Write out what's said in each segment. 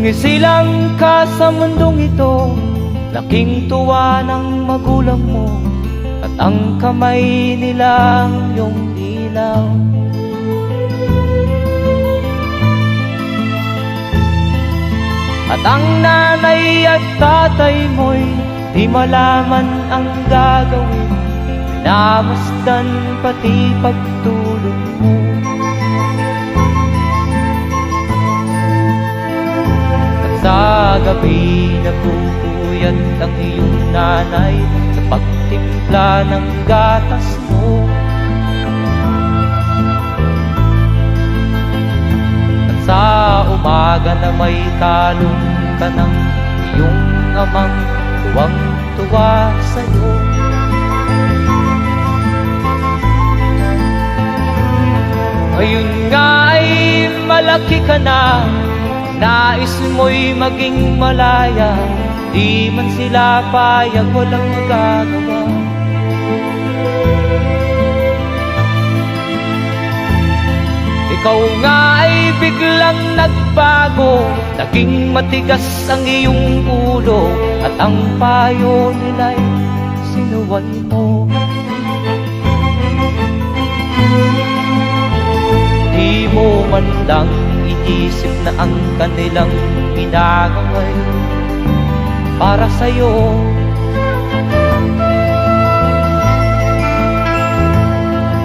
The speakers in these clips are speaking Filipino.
isilang ka sa mundong ito, laking tuwa ng magulang mo, at ang kamay nilang iyong ilaw. At ang nanay at tatay mo'y di malaman ang gagawin, minamasdan pati pagtulog mo. At sa gabi nagpupuyat ang iyong nanay sa pagtimpla ng gatas mo. At sa umaga na may talong ka ng iyong amang tuwang-tuwa sa'yo. Ngayon nga ay malaki ka na, nais mo'y maging malaya, di man sila payag, walang magagawa. Ikaw nga ay biglang nagbago, naging matigas ang iyong ulo, at ang payo nila'y sinuway mo. Di mo man lang iisip na ang kanilang ginagawa'y para sa'yo.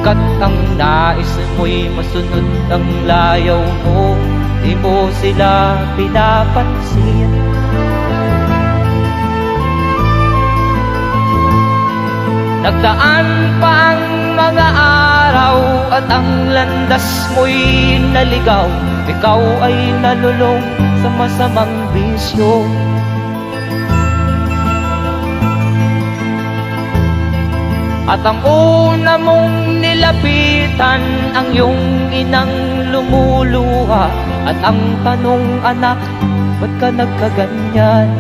Kat ang nais mo'y masunod ang layaw mo, di mo sila pinapansin. Nagdaan pa ang mga araw at ang landas mo'y naligaw, ikaw ay nalulong sa masamang bisyo. At ang una mong nilapitan ang iyong inang lumuluha, at ang tanong, anak, ba't ka nagkaganyan?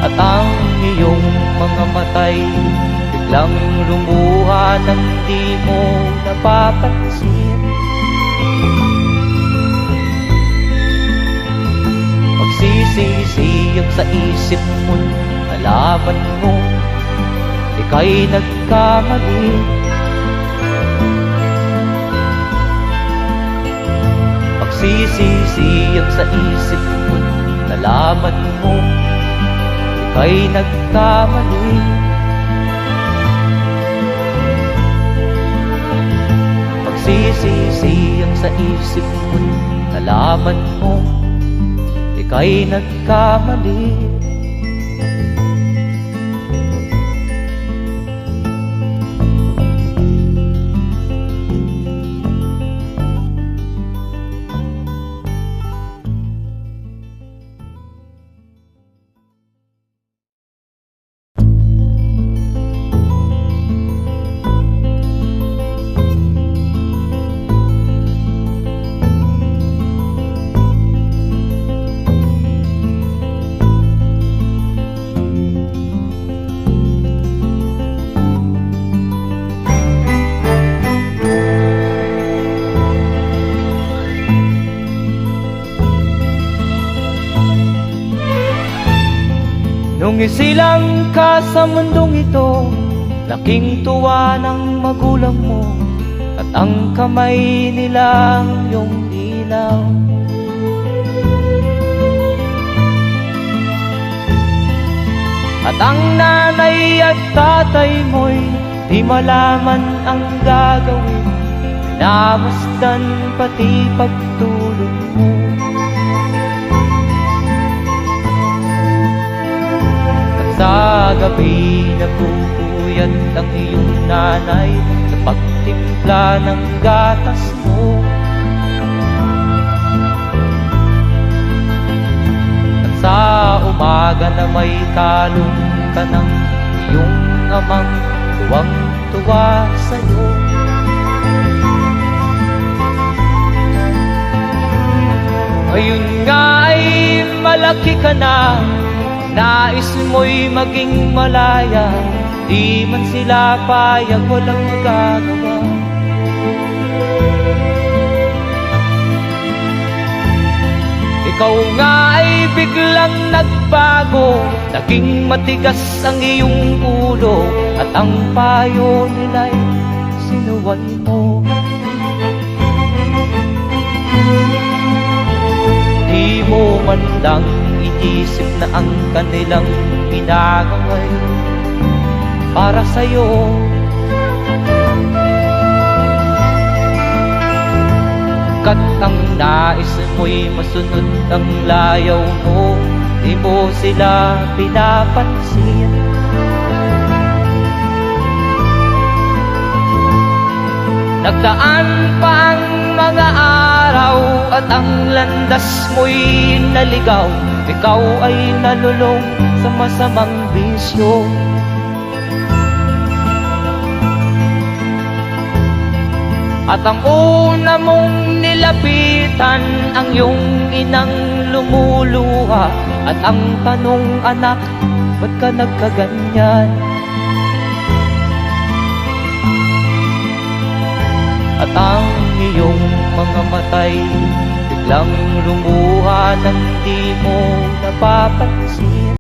At ang iyong mga matay biglang lumuha nang di mo napapansin. Magsisisiyag sa isip mo, nalaman mo ika'y nagkamali. Magsisisiyag sa isip mo, nalaman mo ika'y nagkamali. Magsisisiyag sa isip mo, nalaman mo ika'y nagkamali. Nung isilang ka sa mundong ito, laking tuwa ng magulang mo, at ang kamay nilang iyong ilaw. At ang nanay at tatay mo'y di malaman ang gagawin, minamasdan pati pagtulog mo. Sa gabi nagpupuyat ang iyong nanay sa pagtimpla ng gatas mo. At sa umaga na may talong ka ng iyong amang tuwang-tuwa sa'yo. Ngayon nga ay malaki ka na, nais mo'y maging malaya, di man sila payag, walang magagawa. Ikaw nga ay biglang nagbago, naging matigas ang iyong ulo, at ang payo nila'y sinuway mo. Di mo man lang inisip na ang kanilang ginagaway para sa'yo. Kat ang nais mo'y masunod ang layaw mo, di mo sila pinapansin. Nagdaan pa ang mga araw at ang landas mo'y naligaw. Ikaw ay nalulong sa masamang bisyo. At ang una mong nilapitan, ang iyong inang lumuluha. At ang tanong, anak, ba't ka nagkaganyan? At ang iyong mga matay biglang lumuha nang di mo napapansin.